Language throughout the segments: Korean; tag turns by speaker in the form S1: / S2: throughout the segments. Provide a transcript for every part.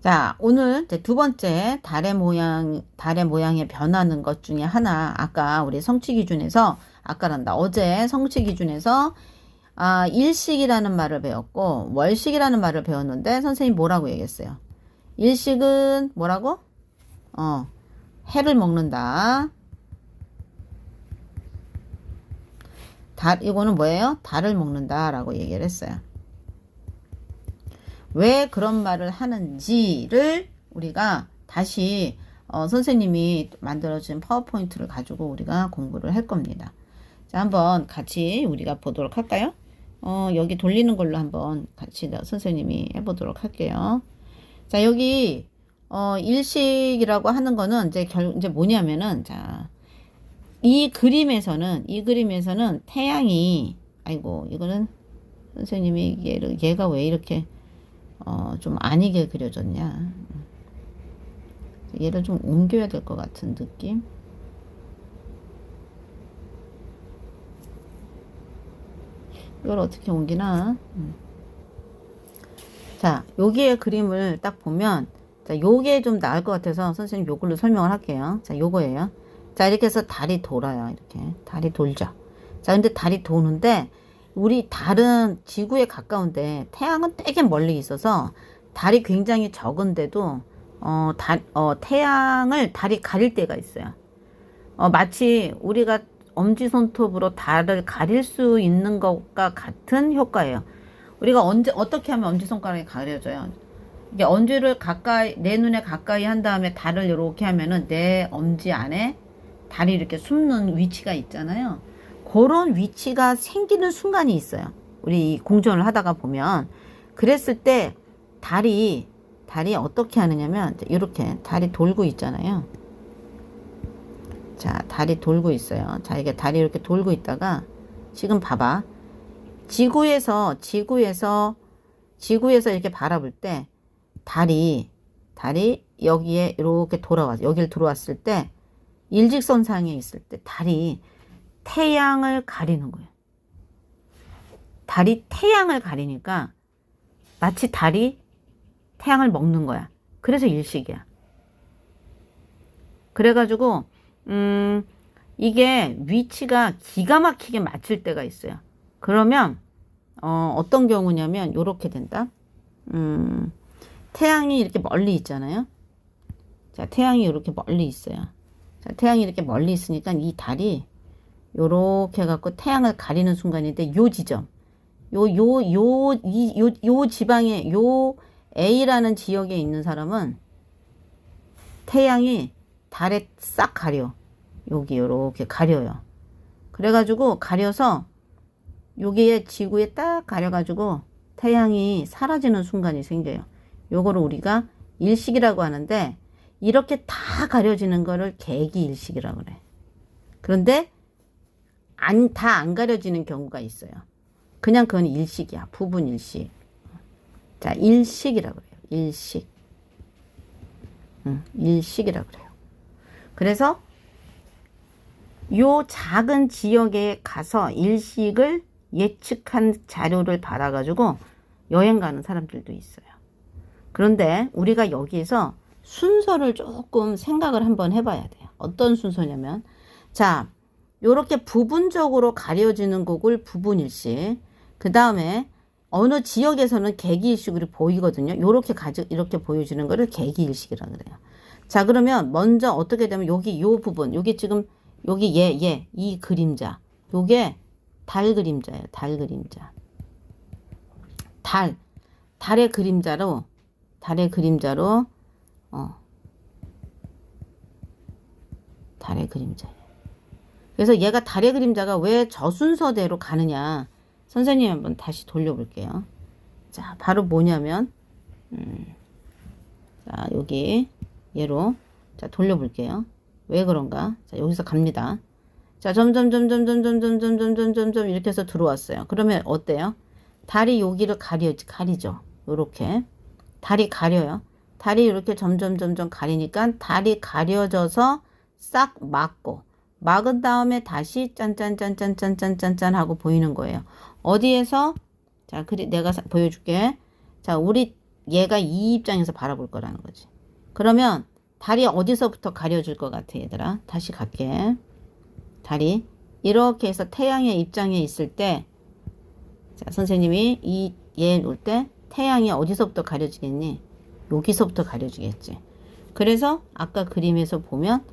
S1: 자, 오늘 이제 두 번째 달의 모양이 변하는 것 중에 하나, 아까 우리 성취 기준에서, 아까란다. 어제 성취 기준에서, 일식이라는 말을 배웠고, 월식이라는 말을 배웠는데, 선생님이 뭐라고 얘기했어요? 일식은 뭐라고? 해를 먹는다. 이거는 뭐예요? 달을 먹는다. 라고 얘기를 했어요. 왜 그런 말을 하는지를 우리가 다시 선생님이 만들어준 파워포인트를 가지고 우리가 공부를 할 겁니다. 자, 한번 같이 우리가 보도록 할까요? 여기 돌리는 걸로 한번 같이 선생님이 해보도록 할게요. 자, 여기 일식이라고 하는 거는 이제 뭐냐면은, 자, 이 그림에서는 태양이, 아이고, 이거는 선생님이 얘가 왜 이렇게 좀 아니게 그려졌냐. 얘를 좀 옮겨야 될 것 같은 느낌. 이걸 어떻게 옮기나. 자, 여기에 그림을 딱 보면, 자, 요게 좀 나을 것 같아서 선생님 요걸로 설명을 할게요. 자, 요거예요. 자, 이렇게 해서 달이 돌아요. 이렇게. 달이 돌죠. 자, 근데 달이 도는데, 우리 달은 지구에 가까운데 태양은 되게 멀리 있어서 달이 굉장히 적은데도 태양을 달이 가릴 때가 있어요. 마치 우리가 엄지손톱으로 달을 가릴 수 있는 것과 같은 효과예요. 우리가 어떻게 하면 엄지손가락이 가려져요? 이게 엄지를 내 눈에 가까이 한 다음에 달을 이렇게 하면은 내 엄지 안에 달이 이렇게 숨는 위치가 있잖아요. 그런 위치가 생기는 순간이 있어요. 우리 공전을 하다가 보면. 그랬을 때 달이 어떻게 하느냐면 이렇게 달이 돌고 있잖아요. 자, 달이 돌고 있어요. 자, 이게 달이 이렇게 돌고 있다가 지금 봐봐. 지구에서 이렇게 바라볼 때 달이 여기에 이렇게 여기를 들어왔을 때 일직선상에 있을 때 달이 태양을 가리는 거예요. 달이 태양을 가리니까 마치 달이 태양을 먹는 거야. 그래서 일식이야. 그래가지고 이게 위치가 기가 막히게 맞출 때가 있어요. 그러면 어떤 경우냐면 요렇게 된다. 태양이 이렇게 멀리 있잖아요. 자, 태양이 이렇게 멀리 있어요. 자, 태양이 이렇게 멀리 있으니까 이 달이 요렇게 해갖고 태양을 가리는 순간인데, 요 지점, 요 지방에, 요 A라는 지역에 있는 사람은 태양이 달에 싹 가려. 여기 요렇게 가려요. 그래가지고 가려서 여기에 지구에 딱 가려가지고 태양이 사라지는 순간이 생겨요. 요거를 우리가 일식이라고 하는데, 이렇게 다 가려지는 거를 개기일식이라고 그래. 그런데 다 안 가려지는 경우가 있어요. 그냥 그건 일식이야. 부분 일식. 자, 일식이라고 그래요. 일식. 일식이라고 그래요. 그래서 요 작은 지역에 가서 일식을 예측한 자료를 받아가지고 여행 가는 사람들도 있어요. 그런데 우리가 여기에서 순서를 조금 생각을 한번 해봐야 돼요. 어떤 순서냐면, 자, 요렇게 부분적으로 가려지는 곡을 부분일식. 그 다음에 어느 지역에서는 개기일식으로 보이거든요. 이렇게 보여지는 거를 개기일식이라고 그래요. 자, 그러면 먼저 어떻게 되면 요 부분, 여기 이 그림자. 요게 달 그림자예요. 달 그림자. 달의 그림자로, 달의 그림자예요. 그래서 얘가 달의 그림자가 왜 저 순서대로 가느냐. 선생님 한번 다시 돌려볼게요. 자, 바로 뭐냐면, 자, 여기, 얘로, 자, 돌려볼게요. 왜 그런가? 자, 여기서 갑니다. 자, 점점, 이렇게 해서 들어왔어요. 그러면 어때요? 달이 여기를 가리죠. 요렇게. 달이 가려요. 달이 이렇게 점점 가리니까 달이 가려져서 싹 막은 다음에 다시 짠 하고 보이는 거예요. 어디에서? 자, 내가 보여줄게. 자, 우리 얘가 이 입장에서 바라볼 거라는 거지. 그러면 다리 어디서부터 가려줄 것 같아, 얘들아? 다시 갈게. 다리 이렇게 해서 태양의 입장에 있을 때, 자, 선생님이 얘 놓을 때 태양이 어디서부터 가려지겠니? 여기서부터 가려지겠지. 그래서 아까 그림에서 보면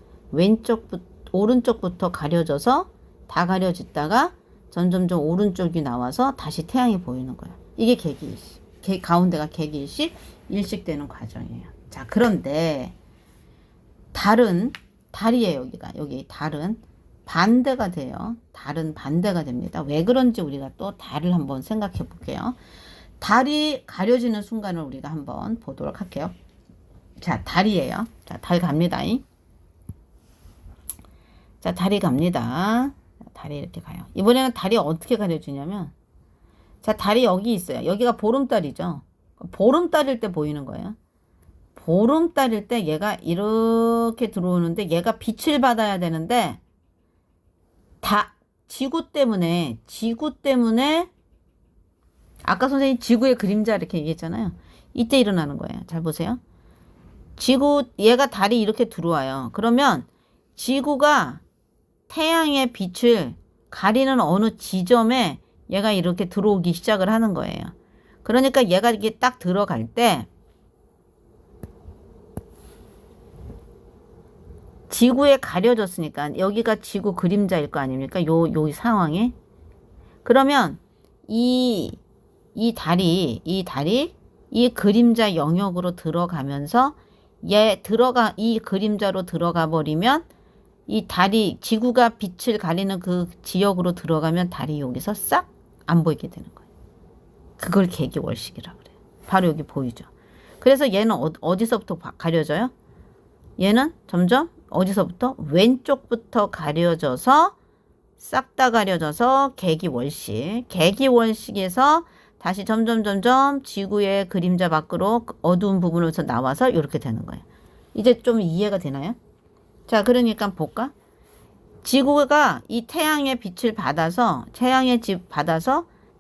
S1: 오른쪽부터 가려져서 다 가려졌다가 점점점 오른쪽이 나와서 다시 태양이 보이는 거야. 이게 개기일식. 가운데가 개기일식, 일식되는 과정이에요. 자, 그런데 달이에요. 여기 달은 반대가 돼요. 달은 반대가 됩니다. 왜 그런지 우리가 또 달을 한번 생각해 볼게요. 달이 가려지는 순간을 우리가 한번 보도록 할게요. 자, 달이에요. 자, 달 갑니다. 자, 달이 갑니다. 달이 이렇게 가요. 이번에는 달이 어떻게 가려지냐면, 자, 달이 여기 있어요. 여기가 보름달이죠. 보름달일 때 보이는 거예요. 보름달일 때 얘가 이렇게 들어오는데 얘가 빛을 받아야 되는데 지구 때문에 아까 선생님 지구의 그림자 이렇게 얘기했잖아요. 이때 일어나는 거예요. 잘 보세요. 얘가 달이 이렇게 들어와요. 그러면 지구가 태양의 빛을 가리는 어느 지점에 얘가 이렇게 들어오기 시작을 하는 거예요. 그러니까 얘가 이렇게 딱 들어갈 때 지구에 가려졌으니까 여기가 지구 그림자일 거 아닙니까? 요 상황에. 그러면 이 달이 이 그림자 영역으로 들어가면서 이 그림자로 들어가 버리면 이 달이 지구가 빛을 가리는 그 지역으로 들어가면 달이 여기서 싹 안 보이게 되는 거예요. 그걸 개기월식이라고 그래요. 바로 여기 보이죠. 그래서 얘는 어디서부터 가려져요? 얘는 점점 어디서부터? 왼쪽부터 가려져서 싹 다 가려져서 개기월식. 개기월식에서 다시 점점 지구의 그림자 밖으로 어두운 부분에서 나와서 이렇게 되는 거예요. 이제 좀 이해가 되나요? 자, 그러니까 볼까? 지구가 이 태양의 빛을 받아서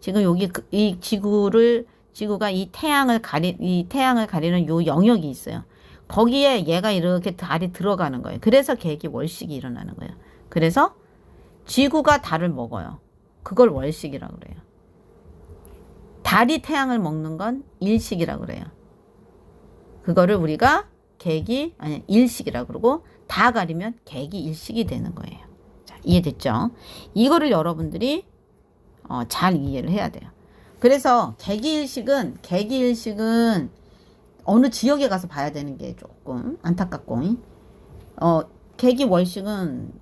S1: 지금 여기 이 지구가 이 태양을 가리는 요 영역이 있어요. 거기에 얘가 이렇게 달이 들어가는 거예요. 그래서 개기월식이 일어나는 거예요. 그래서 지구가 달을 먹어요. 그걸 월식이라고 그래요. 달이 태양을 먹는 건 일식이라고 그래요. 그거를 우리가 일식이라고 그러고 다 가리면 개기일식이 되는 거예요. 자, 이해됐죠? 이거를 여러분들이 잘 이해를 해야 돼요. 그래서 개기일식은 어느 지역에 가서 봐야 되는 게 조금 안타깝고, 개기월식은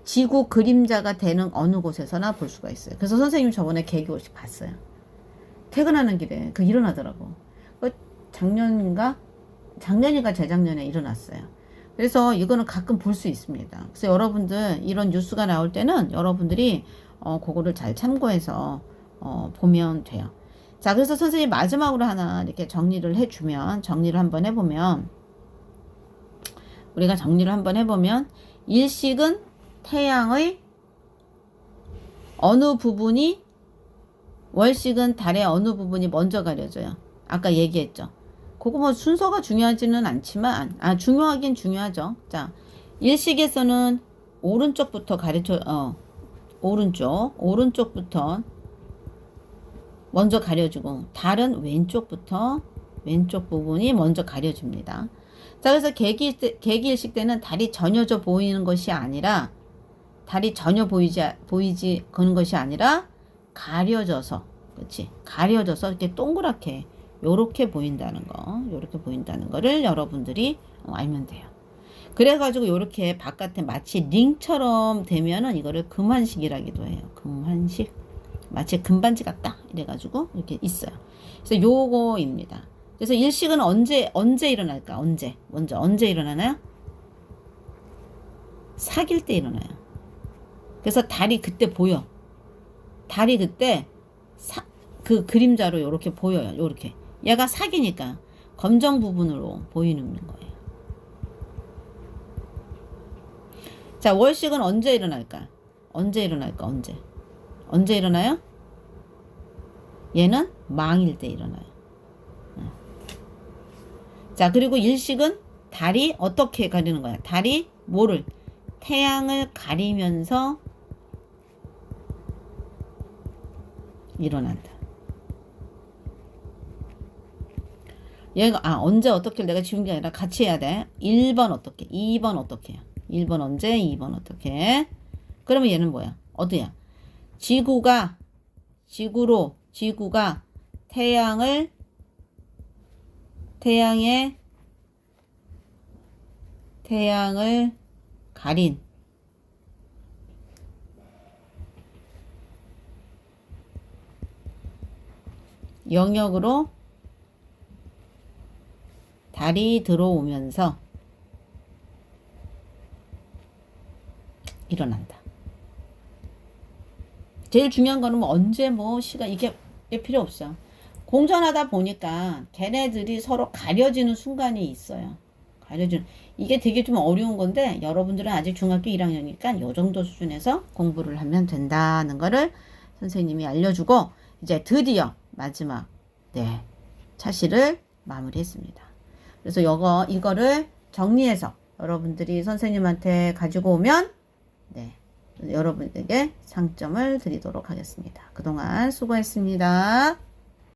S1: 지구 그림자가 되는 어느 곳에서나 볼 수가 있어요. 그래서 선생님 저번에 개기월식 봤어요. 퇴근하는 길에 일어나더라고. 작년인가 재작년에 일어났어요. 그래서 이거는 가끔 볼 수 있습니다. 그래서 여러분들 이런 뉴스가 나올 때는 여러분들이 그거를 잘 참고해서 보면 돼요. 자, 그래서 선생님 마지막으로 하나 이렇게 정리를 한번 해보면 일식은 태양의 어느 부분이, 월식은 달의 어느 부분이 먼저 가려져요. 아까 얘기했죠. 그거 순서가 중요하지는 않지만, 중요하긴 중요하죠. 자, 일식에서는 오른쪽부터 오른쪽부터 먼저 가려지고, 달은 왼쪽 부분이 먼저 가려집니다. 자, 그래서 개기일식 때는 달이 전혀 보이는 것이 아니라, 그런 것이 아니라, 가려져서 이렇게 동그랗게, 요렇게 보인다는 거를 여러분들이 알면 돼요. 그래가지고 요렇게 바깥에 마치 링처럼 되면은 이거를 금환식이라기도 해요. 금환식. 마치 금반지 같다. 이래가지고 이렇게 있어요. 그래서 요거입니다. 그래서 일식은 언제 일어날까? 언제 일어나나요? 사귈 때 일어나요. 그래서 달이 그때 보여. 달이 그때 그 그림자로 요렇게 보여요. 요렇게. 얘가 사기니까 검정 부분으로 보이는 거예요. 자, 월식은 언제 일어날까? 언제 일어나요? 얘는 망일 때 일어나요. 자, 그리고 일식은 달이 어떻게 가리는 거야? 달이 뭐를? 태양을 가리면서 일어난다. 얘가, 언제 어떻게 내가 지운 게 아니라 같이 해야 돼. 1번 어떻게, 2번 어떻게. 1번 언제, 2번 어떻게. 그러면 얘는 뭐야? 어디야? 지구가 태양의 가린 영역으로 달이 들어오면서 일어난다. 제일 중요한 거는 뭐 언제 뭐 시간 이게 필요 없어. 공전하다 보니까 걔네들이 서로 가려지는 순간이 있어요. 이게 되게 좀 어려운 건데 여러분들은 아직 중학교 1학년이니까 요 정도 수준에서 공부를 하면 된다는 거를 선생님이 알려주고 이제 드디어 마지막 차시를 마무리했습니다. 그래서 이거를 정리해서 여러분들이 선생님한테 가지고 오면 여러분에게 상점을 드리도록 하겠습니다. 그동안 수고했습니다.